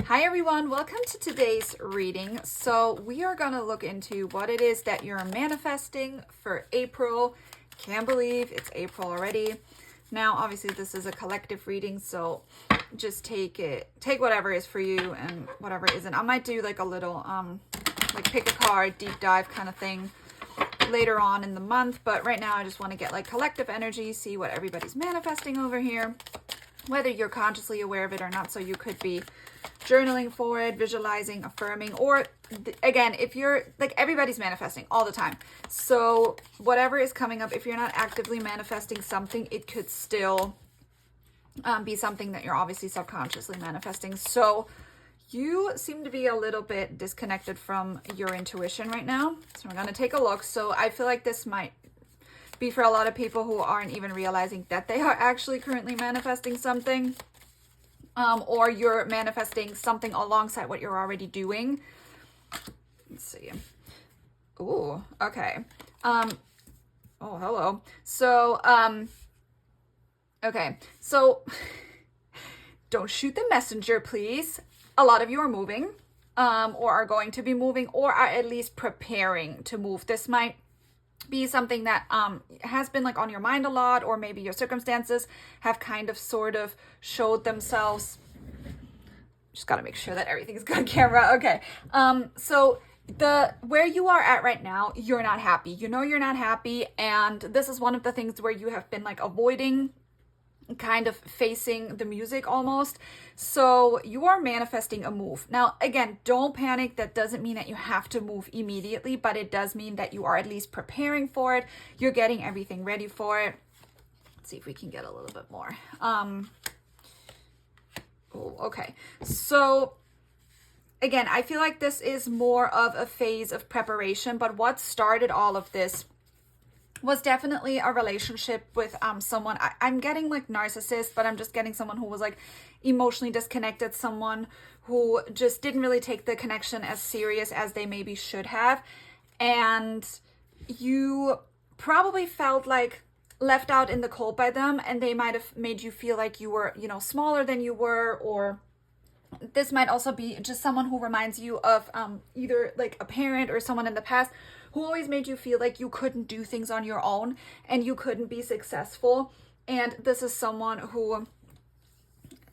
Hi everyone, welcome to today's reading. So we are going to look into what it is that you're manifesting for April. Can't believe it's April already. Now, obviously this is a collective reading, so just take whatever is for you and whatever isn't. I might do like a little like pick a card, deep dive kind of thing later on in the month, but right now I just want to get like collective energy, see what everybody's manifesting over here, whether you're consciously aware of it or not. So you could be journaling for it, visualizing, affirming, or again, if you're like, everybody's manifesting all the time. So whatever is coming up, if you're not actively manifesting something, it could still be something that you're obviously subconsciously manifesting. So you seem to be a little bit disconnected from your intuition right now. So we're going to take a look. So I feel like this might be for a lot of people who aren't even realizing that they are actually currently manifesting something. Or you're manifesting something alongside what you're already doing. Let's see. Ooh, okay. Oh, hello. So, okay. So, don't shoot the messenger, please. A lot of you are moving, or are going to be moving, or are at least preparing to move. This might be something that has been like on your mind a lot, or maybe your circumstances have kind of sort of showed themselves. Just got to make sure that everything's good on camera. Okay. So where you are at right now, you're not happy. You know you're not happy, and this is one of the things where you have been like avoiding kind of facing the music almost. So you are manifesting a move. Now, again, don't panic. That doesn't mean that you have to move immediately, but it does mean that you are at least preparing for it. You're getting everything ready for it. Let's see if we can get a little bit more. Okay. So again, I feel like this is more of a phase of preparation, but what started all of this was definitely a relationship with someone. I'm getting like narcissist, but I'm just getting someone who was like emotionally disconnected, someone who just didn't really take the connection as serious as they maybe should have. And you probably felt like left out in the cold by them, and they might have made you feel like you were, you know, smaller than you were, or this might also be just someone who reminds you of either like a parent or someone in the past who always made you feel like you couldn't do things on your own and you couldn't be successful. And this is someone who,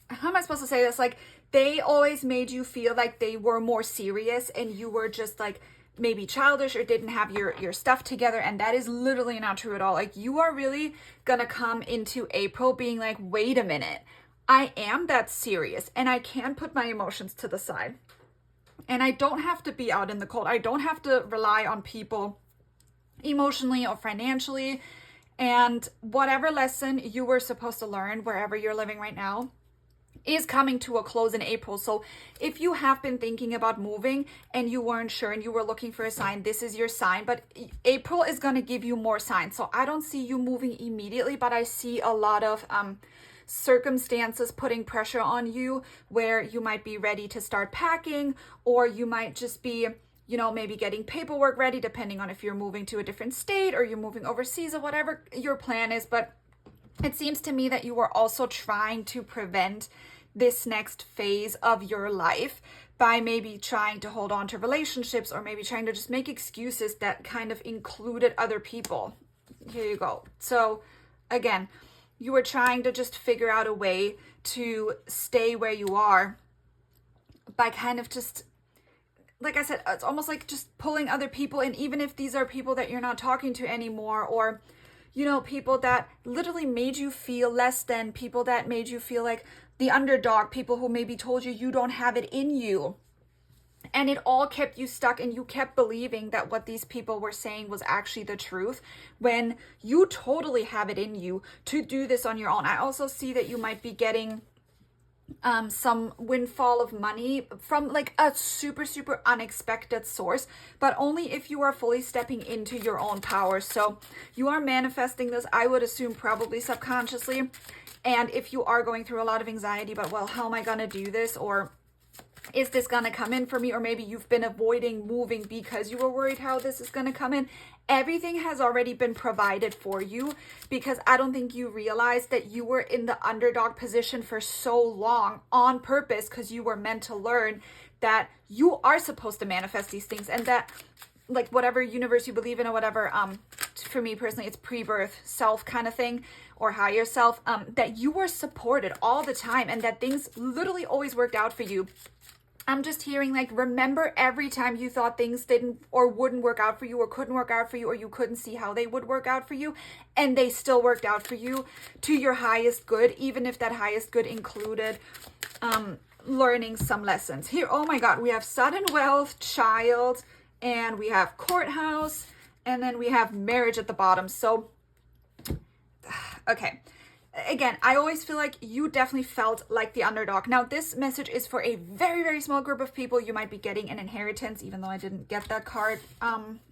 how am I supposed to say this? Like, they always made you feel like they were more serious and you were just like maybe childish or didn't have your stuff together. And that is literally not true at all. Like, you are really gonna come into April being like, wait a minute, I am that serious and I can put my emotions to the side. And I don't have to be out in the cold. I don't have to rely on people emotionally or financially. And whatever lesson you were supposed to learn wherever you're living right now is coming to a close in April. So if you have been thinking about moving and you weren't sure and you were looking for a sign, this is your sign. But April is going to give you more signs. So I don't see you moving immediately, but I see a lot of circumstances putting pressure on you where you might be ready to start packing, or you might just be, you know, maybe getting paperwork ready, depending on if you're moving to a different state or you're moving overseas or whatever your plan is. But it seems to me that you are also trying to prevent this next phase of your life by maybe trying to hold on to relationships, or maybe trying to just make excuses that kind of included other people. Here you go. So again, you were trying to just figure out a way to stay where you are by kind of just, like I said, it's almost like just pulling other people in, even if these are people that you're not talking to anymore, or, you know, people that literally made you feel less than, people that made you feel like the underdog, people who maybe told you you don't have it in you. And it all kept you stuck, and you kept believing that what these people were saying was actually the truth, when you totally have it in you to do this on your own. I also see that you might be getting some windfall of money from like a super, super unexpected source, but only if you are fully stepping into your own power. So you are manifesting this, I would assume, probably subconsciously. And if you are going through a lot of anxiety about, well, how am I going to do this? Or Is this going to come in for me? Or maybe you've been avoiding moving because you were worried how this is going to come in. Everything has already been provided for you, because I don't think you realize that you were in the underdog position for so long on purpose, because you were meant to learn that you are supposed to manifest these things, and that like whatever universe you believe in or whatever, for me personally, it's pre-birth self kind of thing, or higher self, that you were supported all the time and that things literally always worked out for you. I'm just hearing like, remember every time you thought things didn't or wouldn't work out for you, or couldn't work out for you, or you couldn't see how they would work out for you, and they still worked out for you to your highest good, even if that highest good included learning some lessons. Here, oh my God, we have sudden wealth, child, and we have courthouse, and then we have marriage at the bottom. So, okay. Again, I always feel like you definitely felt like the underdog. Now, this message is for a very, very small group of people. You might be getting an inheritance, even though I didn't get that card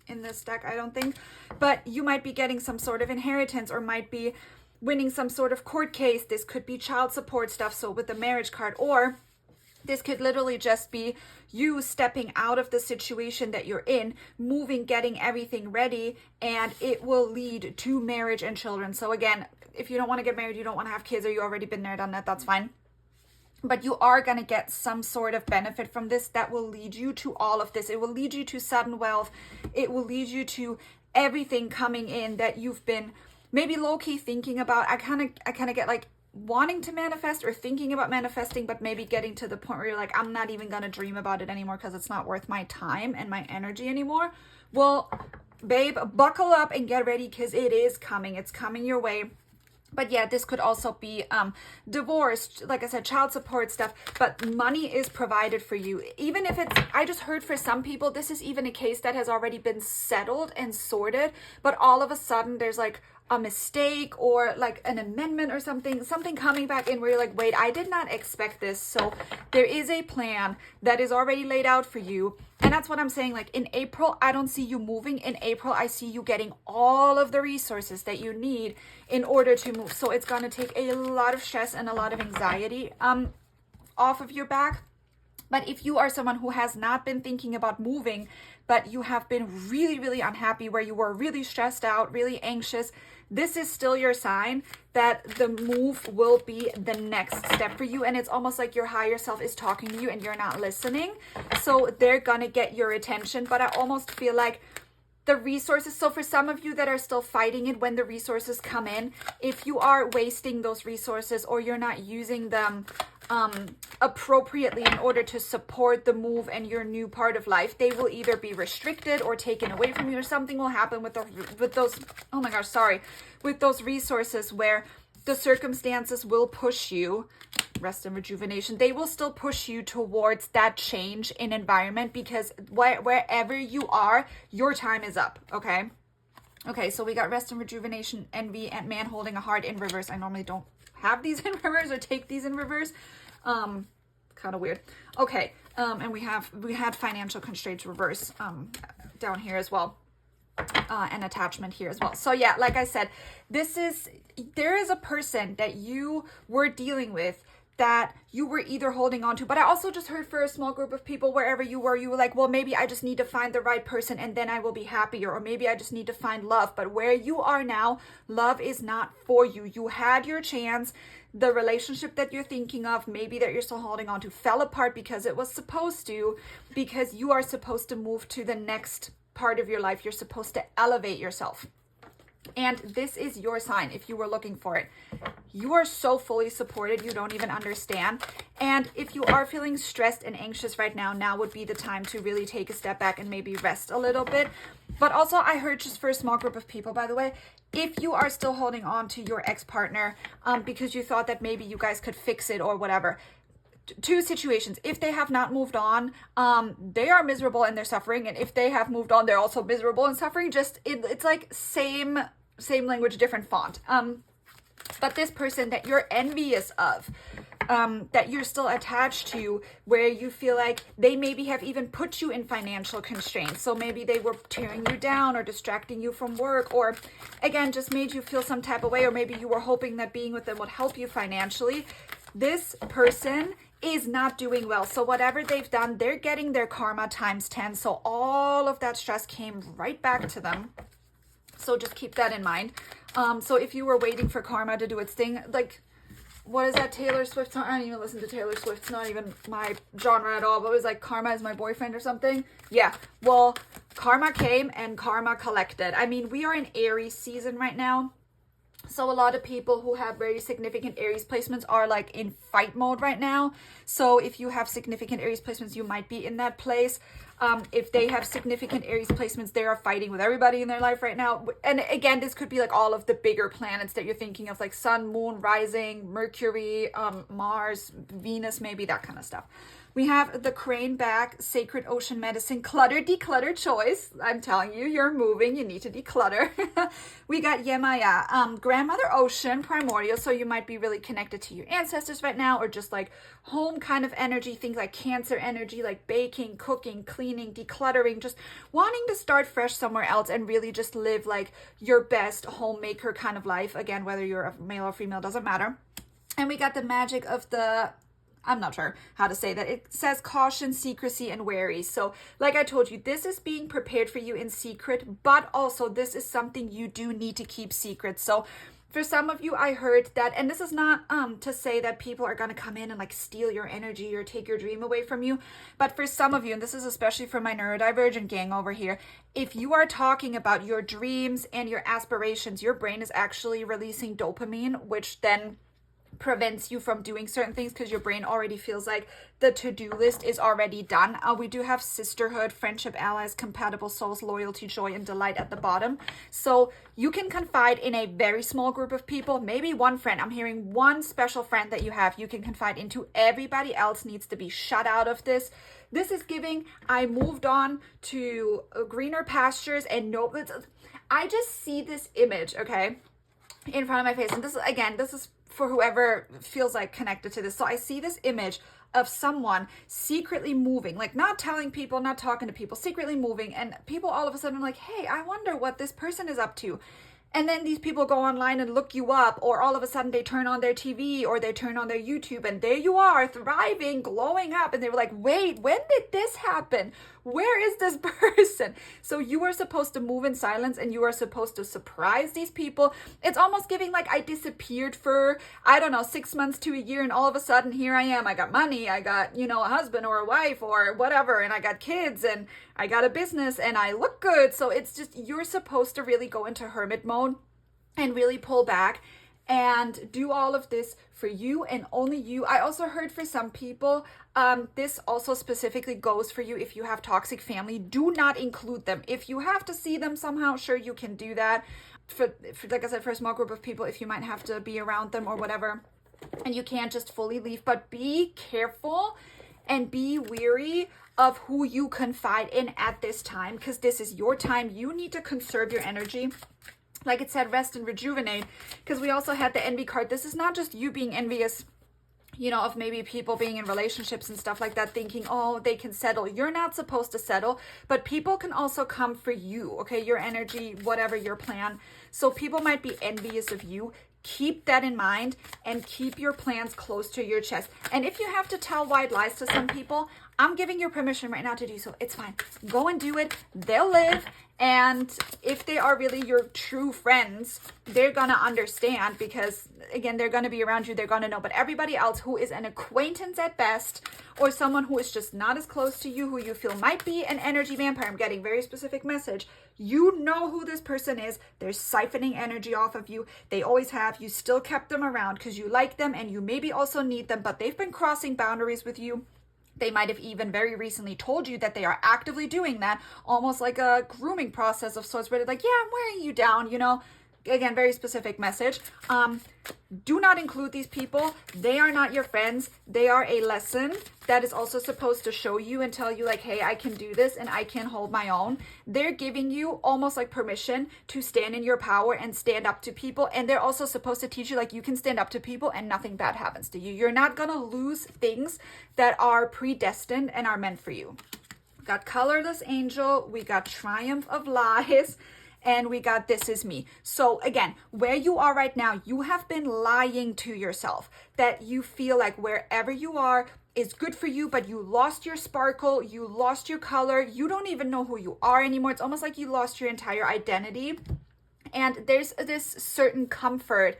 in this deck, I don't think. But you might be getting some sort of inheritance, or might be winning some sort of court case. This could be child support stuff, so with the marriage card. Or this could literally just be you stepping out of the situation that you're in, moving, getting everything ready, and it will lead to marriage and children. So again, if you don't want to get married, you don't want to have kids, or you already been there, done that, that's fine. But you are going to get some sort of benefit from this that will lead you to all of this. It will lead you to sudden wealth. It will lead you to everything coming in that you've been maybe low-key thinking about. I kind of get like wanting to manifest or thinking about manifesting, but maybe getting to the point where you're like, I'm not even going to dream about it anymore because it's not worth my time and my energy anymore. Well, babe, buckle up and get ready, because it is coming. It's coming your way. But yeah, this could also be divorce, like I said, child support stuff, but money is provided for you. Even if it's, I just heard for some people, this is even a case that has already been settled and sorted, but all of a sudden there's like a mistake or like an amendment or something coming back in where you're like, wait, I did not expect this. So there is a plan that is already laid out for you. And that's what I'm saying. Like in April, I don't see you moving. In April, I see you getting all of the resources that you need in order to move. So it's going to take a lot of stress and a lot of anxiety off of your back. But if you are someone who has not been thinking about moving, but you have been really, really unhappy, where you were really stressed out, really anxious, this is still your sign that the move will be the next step for you. And it's almost like your higher self is talking to you and you're not listening. So they're going to get your attention. But I almost feel like the resources, so for some of you that are still fighting it when the resources come in, if you are wasting those resources or you're not using them appropriately in order to support the move and your new part of life, they will either be restricted or taken away from you, or something will happen with those, oh my gosh, sorry, with those resources where the circumstances will push you, rest and rejuvenation, they will still push you towards that change in environment, because wherever you are, your time is up, okay? Okay, so we got rest and rejuvenation, envy, and man holding a heart in reverse. I normally don't have these in reverse or take these in reverse. Kind of weird. Okay, and we had financial constraints reverse down here as well. And attachment here as well. So yeah, like I said, there is a person that you were dealing with that you were either holding on to, but I also just heard for a small group of people, wherever you were like, well, maybe I just need to find the right person and then I will be happier, or maybe I just need to find love. But where you are now, love is not for you. You had your chance. The relationship that you're thinking of, maybe that you're still holding on to, fell apart because it was supposed to, because you are supposed to move to the next part of your life. You're supposed to elevate yourself. And this is your sign if you were looking for it. You are so fully supported, you don't even understand. And if you are feeling stressed and anxious right now would be the time to really take a step back and maybe rest a little bit. But also, I heard, just for a small group of people, by the way, if you are still holding on to your ex-partner because you thought that maybe you guys could fix it or whatever, two situations. If they have not moved on, they are miserable and they're suffering. And if they have moved on, they're also miserable and suffering. Just it's like same language, different font. But this person that you're envious of, that you're still attached to, where you feel like they maybe have even put you in financial constraints. So maybe they were tearing you down or distracting you from work, or again, just made you feel some type of way, or maybe you were hoping that being with them would help you financially. This person is not doing well. So whatever they've done, they're getting their karma times 10. So all of that stress came right back to them. So just keep that in mind. So if you were waiting for karma to do its thing, like, what is that Taylor Swift song? I don't even listen to Taylor Swift. It's not even my genre at all. But it was like Karma is My Boyfriend or something. Yeah. Well, karma came and karma collected. I mean, we are in Aries season right now. So a lot of people who have very significant Aries placements are like in fight mode right now. So if you have significant Aries placements, you might be in that place. If they have significant Aries placements, they are fighting with everybody in their life right now. And again, this could be like all of the bigger planets that you're thinking of, like Sun, Moon, Rising, Mercury, Mars, Venus, maybe that kind of stuff. We have the crane back, sacred ocean medicine, clutter, declutter choice. I'm telling you, you're moving, you need to declutter. We got Yemaya, grandmother ocean, primordial. So you might be really connected to your ancestors right now, or just like home kind of energy, things like Cancer energy, like baking, cooking, cleaning, decluttering, just wanting to start fresh somewhere else and really just live like your best homemaker kind of life. Again, whether you're a male or female, doesn't matter. And we got the magic of the, I'm not sure how to say that. It says caution, secrecy, and wary. So like I told you, this is being prepared for you in secret, but also this is something you do need to keep secret. So for some of you, I heard that, and this is not to say that people are going to come in and like steal your energy or take your dream away from you. But for some of you, and this is especially for my neurodivergent gang over here, if you are talking about your dreams and your aspirations, your brain is actually releasing dopamine, which then prevents you from doing certain things because your brain already feels like the to-do list is already done. We do have sisterhood, friendship, allies, compatible souls, loyalty, joy, and delight at the bottom. So you can confide in a very small group of people, maybe one friend. I'm hearing one special friend that you have, you can confide into. Everybody else needs to be shut out of this. This is giving, I moved on to greener pastures, and no, I just see this image, okay, in front of my face. And this is, again, this is for whoever feels like connected to this. So I see this image of someone secretly moving, like not telling people, not talking to people, secretly moving, and people all of a sudden are like, hey, I wonder what this person is up to. And then these people go online and look you up, or all of a sudden they turn on their TV or they turn on their YouTube, and there you are, thriving, glowing up. And they were like, wait, when did this happen? Where is this person? So you are supposed to move in silence, and you are supposed to surprise these people. It's almost giving like I disappeared for, I don't know, 6 months to a year, and all of a sudden here I am. I got money, I got, you know, a husband or a wife or whatever, and I got kids, and I got a business, and I look good. So it's just, you're supposed to really go into hermit mode and really pull back and do all of this for you and only you. I also heard for some people, this also specifically goes for you if you have toxic family. Do not include them. If you have to see them somehow, sure, you can do that. For like I said, for a small group of people, if you might have to be around them or whatever, and you can't just fully leave. But be careful and be wary of who you confide in at this time, because this is your time. You need to conserve your energy. Like it said, rest and rejuvenate, because we also had the envy card. This is not just you being envious, you know, of maybe people being in relationships and stuff like that, thinking, oh, they can settle. You're not supposed to settle, but people can also come for you, okay? Your energy, whatever your plan. So people might be envious of you. Keep that in mind and keep your plans close to your chest. And if you have to tell white lies to some people, I'm giving you permission right now to do so. It's fine. Go and do it. They'll live. And if they are really your true friends, they're going to understand, because again, they're going to be around you. They're going to know. But everybody else who is an acquaintance at best, or someone who is just not as close to you, who you feel might be an energy vampire, I'm getting very specific message. You know who this person is. They're siphoning energy off of you. They always have. You still kept them around because you like them and you maybe also need them, but they've been crossing boundaries with you. They might have even very recently told you that they are actively doing that, almost like a grooming process of sorts, where they're like, yeah, I'm wearing you down, you know. Again, very specific message. Do not include these people. They are not your friends. They are a lesson that is also supposed to show you and tell you like, hey, I can do this and I can hold my own. They're giving you almost like permission to stand in your power and stand up to people. And they're also supposed to teach you like you can stand up to people and nothing bad happens to you. You're not going to lose things that are predestined and are meant for you. We got colorless angel. We got triumph of lies. and we got this is me. So again, where you are right now, you have been lying to yourself that you feel like wherever you are is good for you, but you lost your sparkle, you lost your color, you don't even know who you are anymore. It's almost like you lost your entire identity. And there's this certain comfort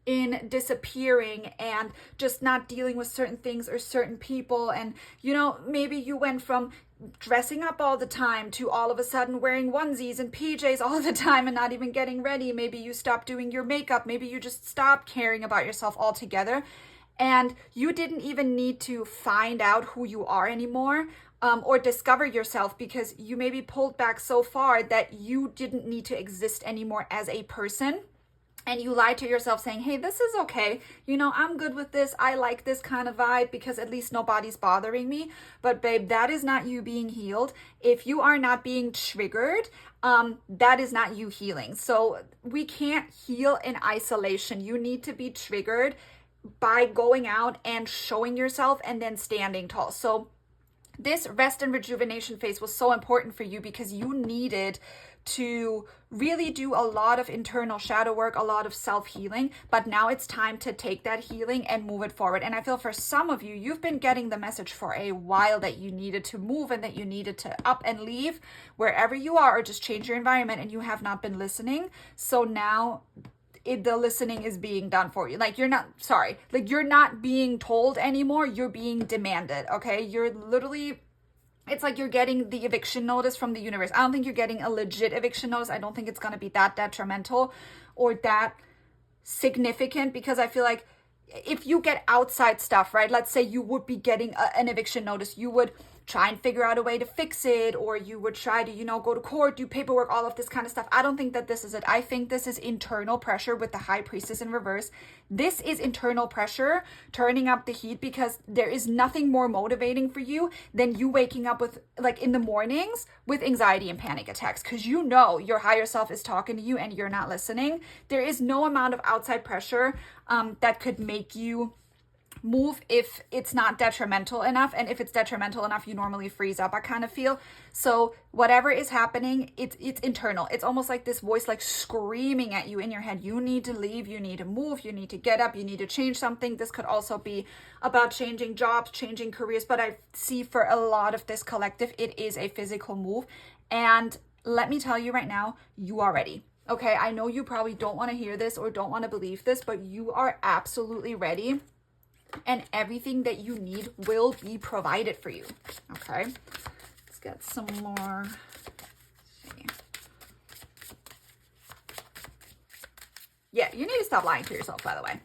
in disappearing and just not dealing with certain things or certain people. And, you know, maybe you went from dressing up all the time to all of a sudden wearing onesies and PJs all the time and not even getting ready. Maybe you stopped doing your makeup. Maybe you just stopped caring about yourself altogether. And you didn't even need to find out who you are anymore. Or discover yourself, because you maybe pulled back so far that you didn't need to exist anymore as a person. And you lied to yourself saying, hey, this is okay. You know, I'm good with this. I like this kind of vibe because at least nobody's bothering me. But babe, that is not you being healed. If you are not being triggered, that is not you healing. So we can't heal in isolation. You need to be triggered by going out and showing yourself and then standing tall. So this rest and rejuvenation phase was so important for you because you needed to really do a lot of internal shadow work, a lot of self-healing, but now it's time to take that healing and move it forward. And I feel for some of you, you've been getting the message for a while that you needed to move and that you needed to up and leave wherever you are or just change your environment, and you have not been listening. So now the listening is being done for you. Like you're not being told anymore, you're being demanded, okay? You're literally, it's like you're getting the eviction notice from the universe. I don't think you're getting a legit eviction notice. I don't think it's going to be that detrimental or that significant, because I feel like if you get outside stuff, right? Let's say you would be getting an eviction notice, you would try and figure out a way to fix it, or you would try to, go to court, do paperwork, all of this kind of stuff. I don't think that this is it. I think this is internal pressure with the High Priestess in reverse. This is internal pressure turning up the heat, because there is nothing more motivating for you than you waking up with, like, in the mornings with anxiety and panic attacks, because your higher self is talking to you and you're not listening. There is no amount of outside pressure that could make you move if it's not detrimental enough. And if it's detrimental enough, you normally freeze up, I kind of feel. So whatever is happening, it's internal. It's almost like this voice like screaming at you in your head. You need to leave, you need to move, you need to get up, you need to change something. This could also be about changing jobs, changing careers, but I see for a lot of this collective, it is a physical move. And let me tell you right now, you are ready. Okay, I know you probably don't want to hear this or don't want to believe this, but you are absolutely ready. And everything that you need will be provided for you. Okay, let's get some more. Yeah, you need to stop lying to yourself, by the way.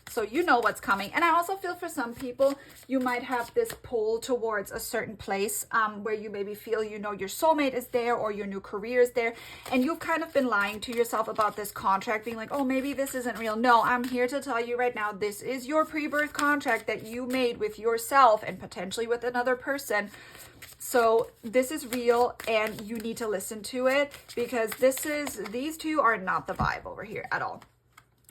So you know what's coming. And I also feel for some people, you might have this pull towards a certain place where you maybe feel, your soulmate is there or your new career is there. And you've kind of been lying to yourself about this contract, being like, oh, maybe this isn't real. No, I'm here to tell you right now, this is your pre-birth contract that you made with yourself and potentially with another person. So this is real and you need to listen to it, because these two are not the vibe over here at all.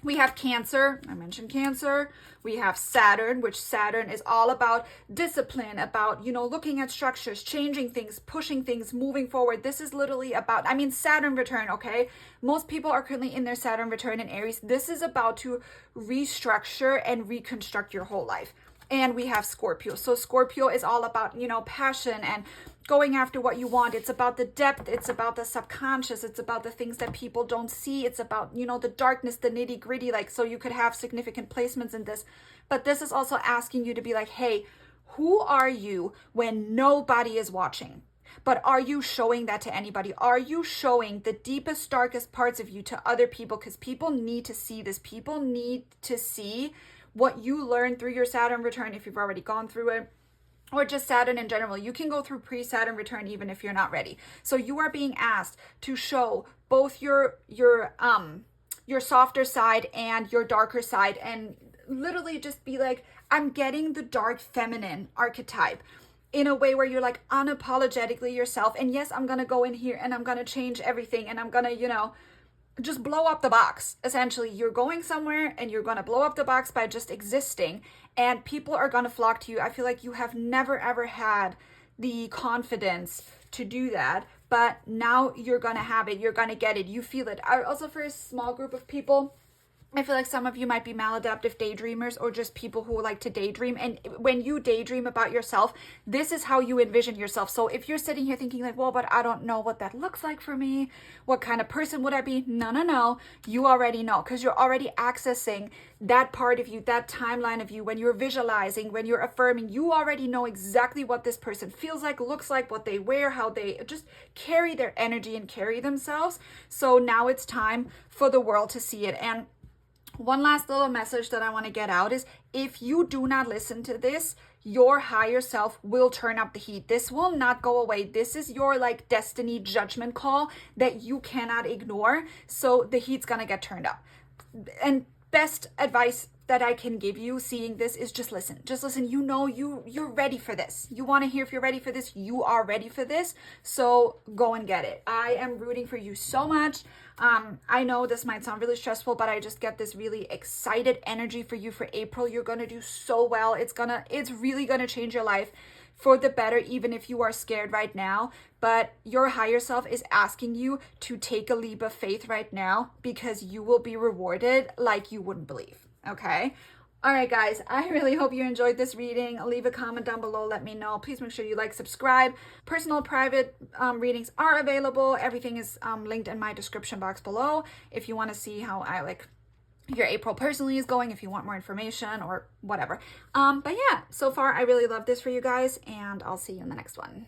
We have Cancer. I mentioned Cancer. We have Saturn, which Saturn is all about discipline, about, looking at structures, changing things, pushing things, moving forward. This is literally about, Saturn return, okay? Most people are currently in their Saturn return in Aries. This is about to restructure and reconstruct your whole life. And we have Scorpio. So Scorpio is all about, passion and going after what you want. It's about the depth. It's about the subconscious. It's about the things that people don't see. It's about, the darkness, the nitty gritty. Like, so you could have significant placements in this. But this is also asking you to be like, hey, who are you when nobody is watching? But are you showing that to anybody? Are you showing the deepest, darkest parts of you to other people? Because people need to see this. People need to see what you learned through your Saturn return if you've already gone through it, or just Saturn in general. You can go through pre-Saturn return even if you're not ready. So you are being asked to show both your softer side and your darker side, and literally just be like, I'm getting the dark feminine archetype in a way where you're like unapologetically yourself. And yes, I'm going to go in here and I'm going to change everything and I'm going to, just blow up the box. Essentially, you're going somewhere and you're going to blow up the box by just existing, and people are going to flock to you. I feel like you have never ever had the confidence to do that, but now you're gonna have it, you're gonna get it, you feel it. Also, for a small group of people, I feel like some of you might be maladaptive daydreamers or just people who like to daydream. And when you daydream about yourself, this is how you envision yourself. So if you're sitting here thinking like, well, but I don't know what that looks like for me, what kind of person would I be? No. You already know, because you're already accessing that part of you, that timeline of you. When you're visualizing, when you're affirming, you already know exactly what this person feels like, looks like, what they wear, how they just carry their energy and carry themselves. So now it's time for the world to see it. And one last little message that I want to get out is, if you do not listen to this, your higher self will turn up the heat. This will not go away. This is your like destiny judgment call that you cannot ignore. So the heat's gonna get turned up. And best advice that I can give you seeing this is just listen. Just listen. You know, you're ready for this. You want to hear if you're ready for this. You are ready for this. So go and get it. I am rooting for you so much. I know this might sound really stressful, but I just get this really excited energy for you for April. You're going to do so well. It's really going to change your life for the better, even if you are scared right now. But your higher self is asking you to take a leap of faith right now, because you will be rewarded like you wouldn't believe. Okay. All right, guys, I really hope you enjoyed this reading. Leave a comment down below. Let me know. Please make sure you like, subscribe. Personal private readings are available. Everything is linked in my description box below. If you want to see how your April personally is going, if you want more information or whatever. But yeah, so far I really love this for you guys, and I'll see you in the next one.